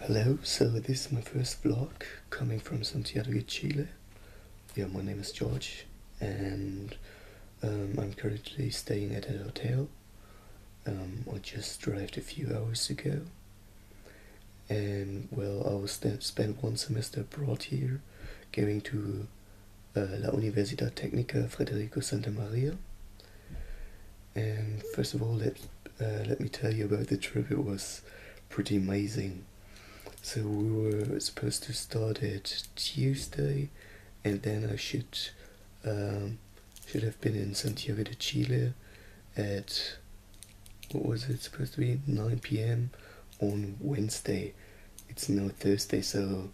Hello, so this is my first vlog coming from Santiago de Chile. Yeah, my name is George and I'm currently staying at a hotel. I just arrived a few hours ago and well, I was then spent one semester abroad here going to La Universidad Técnica Federico Santa Maria. And first of all, let me tell you about the trip. It was pretty amazing. So we were supposed to start at Tuesday, and then I should have been in Santiago de Chile at, what was it supposed to be, 9 p.m. on Wednesday. It's now Thursday, so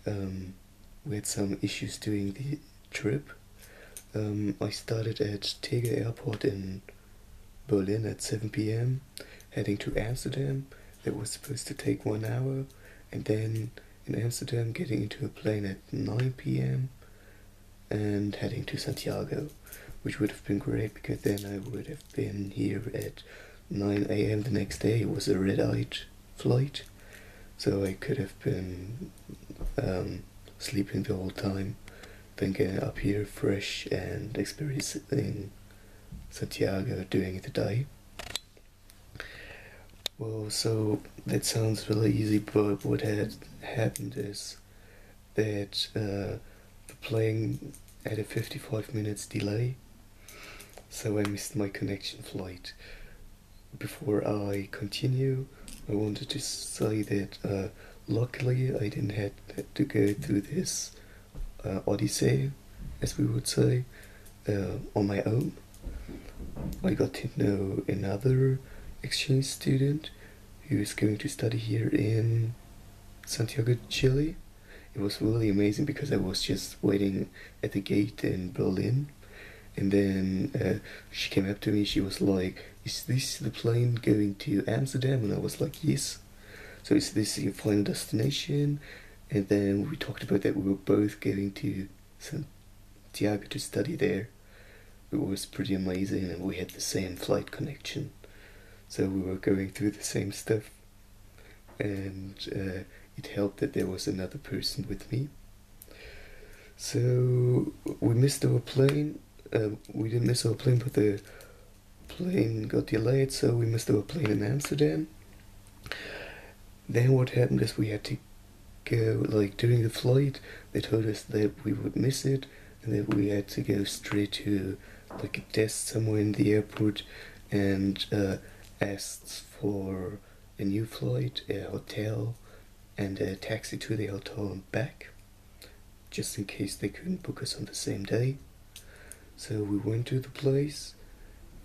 we had some issues during the trip. I started at Tegel Airport in Berlin at 7 p.m. heading to Amsterdam. It was supposed to take 1 hour, and then in Amsterdam getting into a plane at 9 p.m. and heading to Santiago, which would have been great because then I would have been here at 9 a.m. the next day. It was a red-eyed flight, so I could have been sleeping the whole time, then getting up here fresh and experiencing Santiago during the day. Well, so that sounds really easy, but what had happened is that the plane had a 55 minutes delay, so I missed my connection flight. Before I continue, I wanted to say that luckily I didn't have to go through this odyssey, as we would say, on my own. I got to know another exchange student who is going to study here in Santiago de Chile. It was really amazing because I was just waiting at the gate in Berlin, and then she came up to me. She was like, "Is this the plane going to Amsterdam?" And I was like, "Yes." "So is this your final destination?" And then we talked about that we were both going to Santiago to study there. It was pretty amazing, and we had the same flight connection, so we were going through the same stuff, and it helped that there was another person with me. So we missed our plane. We didn't miss our plane, but the plane got delayed, so we missed our plane in Amsterdam. Then what happened is we had to go, like during the flight, they told us that we would miss it, and that we had to go straight to like a desk somewhere in the airport and asked for a new flight, a hotel, and a taxi to the hotel and back, just in case they couldn't book us on the same day. So we went to the place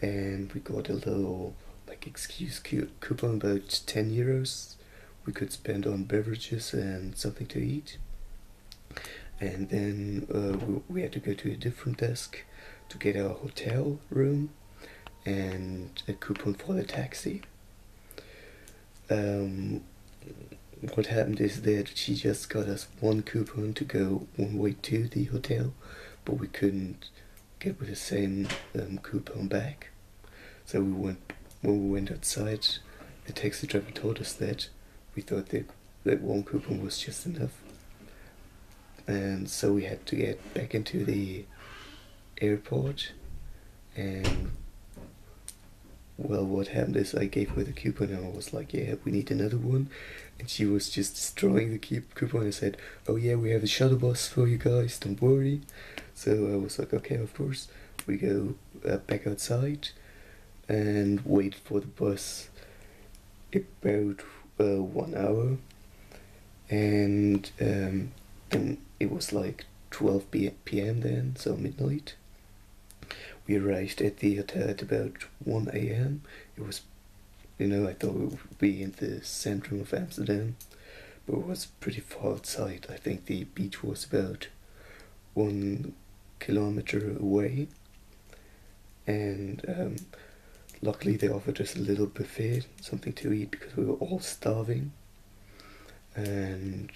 and we got a little like excuse coupon, about 10 euros we could spend on beverages and something to eat. And then we had to go to a different desk to get our hotel room and a coupon for the taxi. What happened is that she just got us one coupon to go one way to the hotel, but we couldn't get with the same coupon back. So when we went outside, the taxi driver told us that we thought that one coupon was just enough, and so we had to get back into the airport. And well, what happened is I gave her the coupon and I was like, "Yeah, we need another one," and she was just destroying the coupon and said, "Oh yeah, we have a shuttle bus for you guys, don't worry." So I was like, "Okay, of course." We go back outside and wait for the bus about 1 hour, and then it was like 12 p.m. then, so midnight. We arrived at the hotel at about 1 a.m. It was, I thought we would be in the center of Amsterdam, but it was pretty far outside. I think the beach was about 1 kilometer away, and luckily they offered us a little buffet, something to eat, because we were all starving. And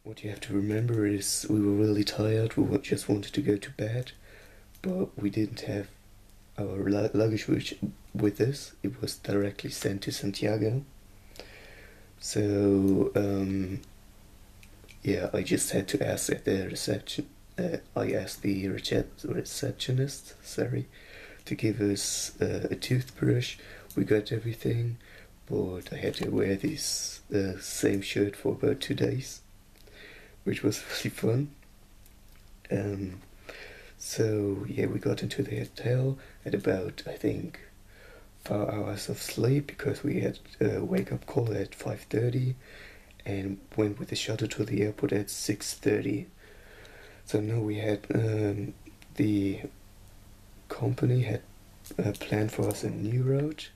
what you have to remember is we were really tired. We just wanted to go to bed, but we didn't have our luggage with us. It was directly sent to Santiago. So yeah, I just had to ask at the reception. I asked the receptionist, sorry, to give us a toothbrush. We got everything, but I had to wear this same shirt for about 2 days, which was really fun. Um, so yeah, we got into the hotel at about, I think, 4 hours of sleep because we had a wake up call at 5:30 and went with the shuttle to the airport at 6:30. So now we had the company had planned for us a new route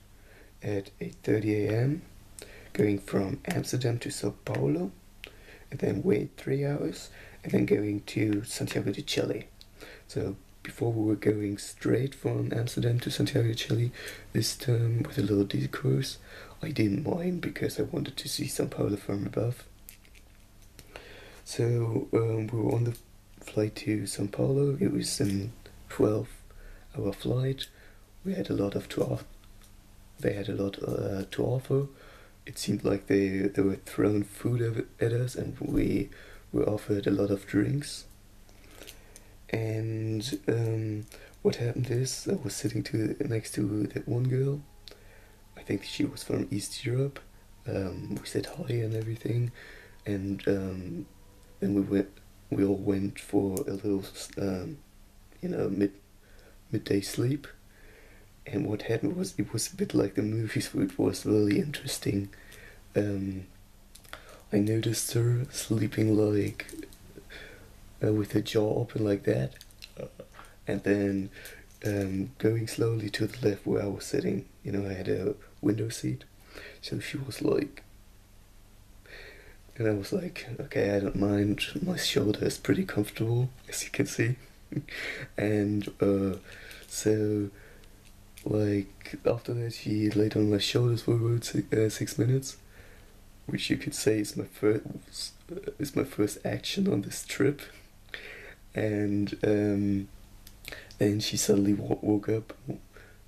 at 8:30 a.m. going from Amsterdam to Sao Paulo, and then wait 3 hours, and then going to Santiago de Chile. So before we were going straight from Amsterdam to Santiago de Chile, this time with a little detours, I didn't mind because I wanted to see Sao Paulo from above. So we were on the flight to Sao Paulo. It was a 12-hour flight. We had a lot of They had a lot to offer. It seemed like they were throwing food at us, and we were offered a lot of drinks. And what happened is I was sitting next to that one girl. I think she was from East Europe. We said hi and everything, and then we all went for a little, midday sleep. And what happened was it was a bit like the movies, which was really interesting. I noticed her sleeping like with her jaw open like that, and then going slowly to the left where I was sitting. I had a window seat, so she was like, and I was like, okay, I don't mind. My shoulder is pretty comfortable, as you can see, and so. Like, after that, she laid on my shoulders for about 6 minutes, which you could say is my first action on this trip. And then she suddenly woke up.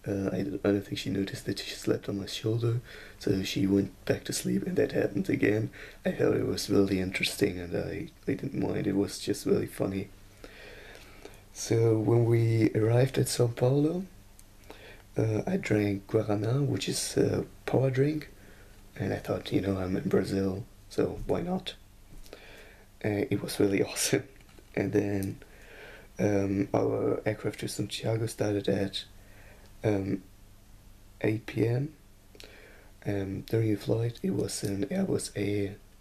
I don't think she noticed that she slept on my shoulder, so she went back to sleep, and that happened again. I thought it was really interesting, and I didn't mind. It was just really funny. So when we arrived at Sao Paulo, I drank guarana, which is a power drink, and I thought, I'm in Brazil, so why not? It was really awesome. And then our aircraft to Santiago started at 8 p.m. During the flight, it was an Airbus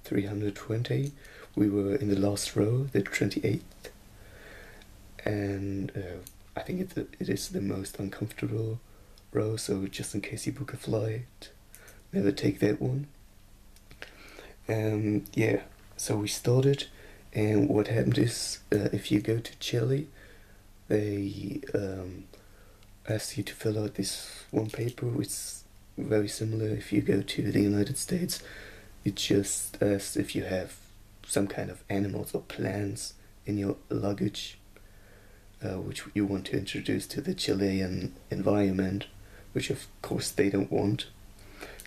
A320. We were in the last row, the 28th, and I think it is the most uncomfortable row, so just in case you book a flight, never take that one. Yeah, so we started, and what happened is, if you go to Chile, they ask you to fill out this one paper, which is very similar if you go to the United States. It just asks if you have some kind of animals or plants in your luggage, which you want to introduce to the Chilean environment, which of course they don't want.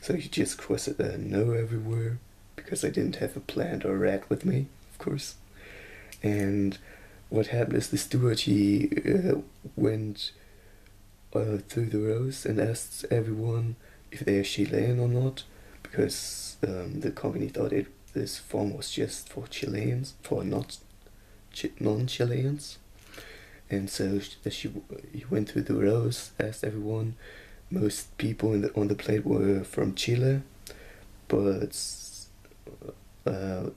So you just cross a no everywhere, because I didn't have a plant or a rat with me, of course. And what happened is the steward, he went through the rows and asked everyone if they are Chilean or not, because the company thought this form was just for Chileans, for non-Chileans. And so he went through the rows, asked everyone. Most people on the plate were from Chile, but the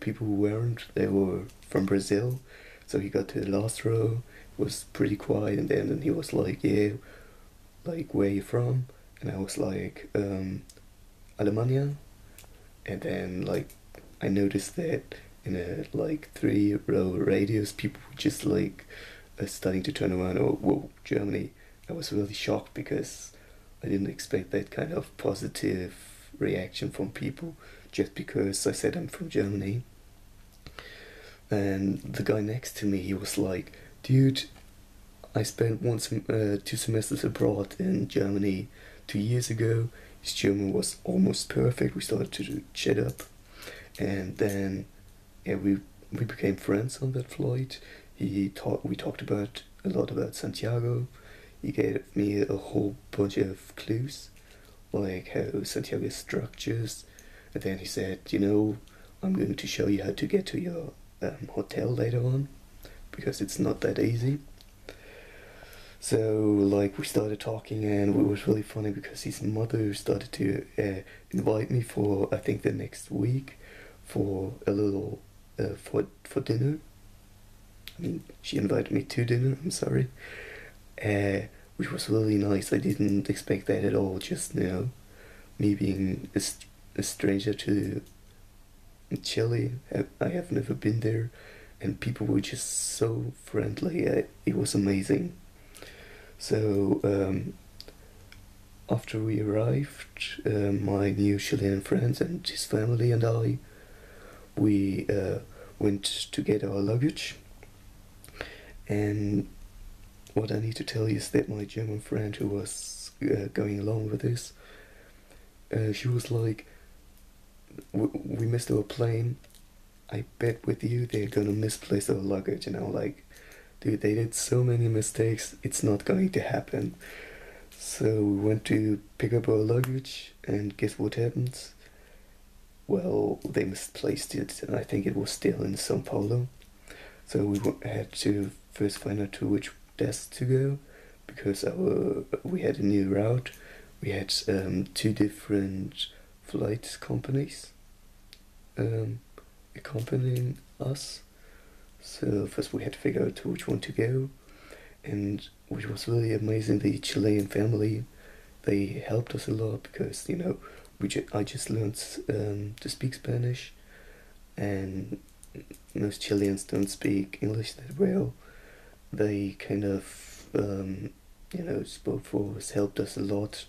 people who weren't, they were from Brazil. So he got to the last row, was pretty quiet, and then he was like, yeah, like, where are you from? And I was like, Alemania. And then, like, I noticed that in a, like, 3-row radius, people were just, like, starting to turn around. Oh, whoa, Germany. I was really shocked because I didn't expect that kind of positive reaction from people just because I said I'm from Germany. And the guy next to me, he was like, dude, I spent 2 semesters abroad in Germany 2 years ago. his German was almost perfect. We started to chat up, and then yeah, we became friends on that flight. We talked about a lot about Santiago. He gave me a whole bunch of clues, like how Santiago structures, and then he said, you know, I'm going to show you how to get to your hotel later on, because it's not that easy. So like we started talking, and it was really funny because his mother started to invite me for, I think, the next week for a little for dinner. I mean, she invited me to dinner. I'm sorry, which was really nice. I didn't expect that at all. Just now, me being a stranger to Chile, I have never been there, and people were just so friendly. It was amazing. So after we arrived, my new Chilean friends and his family and I, we went to get our luggage. And what I need to tell you is that my German friend who was going along with this, she was like, we missed our plane. I bet with you they're gonna misplace our luggage. And I'm like, dude, they did so many mistakes, it's not going to happen. So we went to pick up our luggage, and guess what happens? Well, they misplaced it, and I think it was still in Sao Paulo. So we had to first find out to which desk to go, because we had a new route. We had two different flight companies accompanying us. So first we had to figure out to which one to go, and which was really amazing. The Chilean family, they helped us a lot because, you know, I just learned to speak Spanish, and most Chileans don't speak English that well. They kind of, you know, spoke for us, helped us a lot.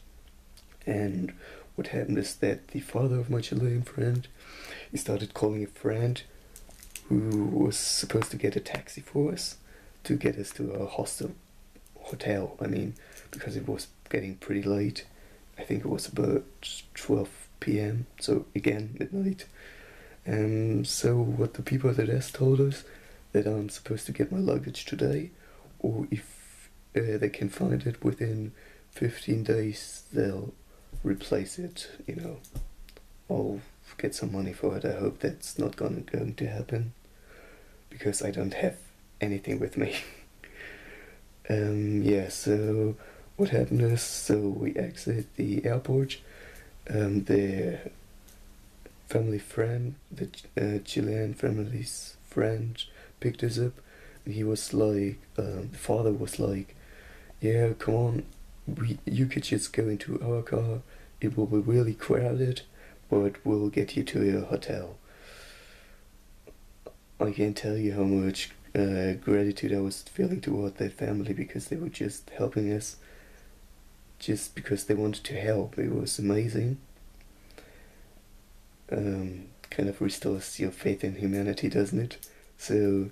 And what happened is that the father of my Chilean friend, he started calling a friend who was supposed to get a taxi for us to get us to our hotel. I mean, because it was getting pretty late. I think it was about 12 p.m. So again, midnight. So what the people at the desk told us, that I'm supposed to get my luggage today, or if they can find it within 15 days, they'll replace it. You know, I'll get some money for it. I hope that's not going to happen, because I don't have anything with me. Yeah, so what happened is, so we exit the airport. The family friend, the Chilean family's friend, picked us up, and he was like, the father was like, yeah, come on, you could just go into our car, it will be really crowded, but we'll get you to your hotel. I can't tell you how much gratitude I was feeling toward that family, because they were just helping us just because they wanted to help. It was amazing. Kind of restores your faith in humanity, doesn't it? So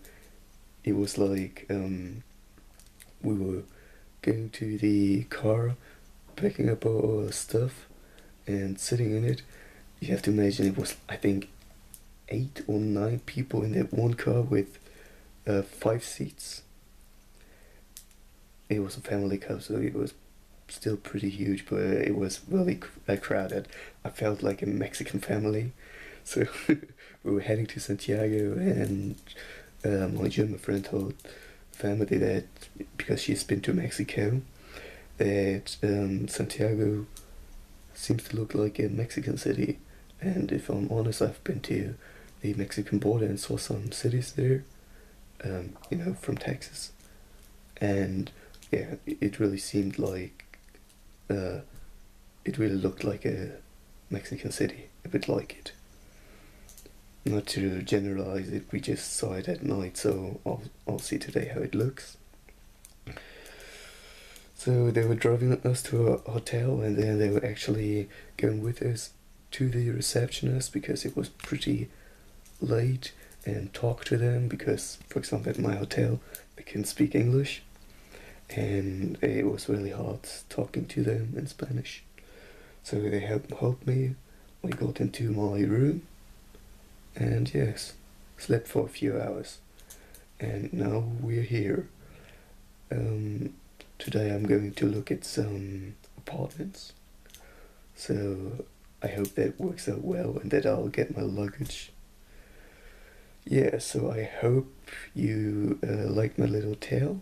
it was like, we were going to the car, picking up our stuff and sitting in it. You have to imagine it was, I think, 8 or 9 people in that one car with 5 seats. It was a family car, so it was still pretty huge, but it was really crowded. I felt like a Mexican family. So we were heading to Santiago, and my German friend told family that, because she's been to Mexico, that Santiago seems to look like a Mexican city. And if I'm honest, I've been to the Mexican border and saw some cities there, you know, from Texas. And yeah, it really seemed like, it really looked like a Mexican city, a bit like it. Not to generalize it, we just saw it at night, so I'll see today how it looks. So they were driving us to a hotel, and then they were actually going with us to the receptionist, because it was pretty late, and talk to them, because, for example, at my hotel they can speak English, and it was really hard talking to them in Spanish. So they helped me. We got into my room, and yes, slept for a few hours. And now we're here. Um, Today I'm going to look at some apartments. So I hope that works out well and that I'll get my luggage. Yeah, so I hope you like my little tale,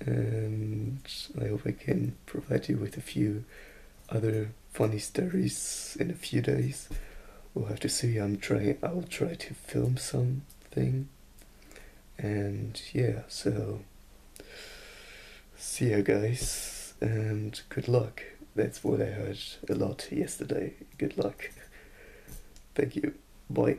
and I hope I can provide you with a few other funny stories in a few days. We'll have to see. I'll try to film something, and yeah. So see ya, guys, and good luck. That's what I heard a lot yesterday. Good luck. Thank you. Bye.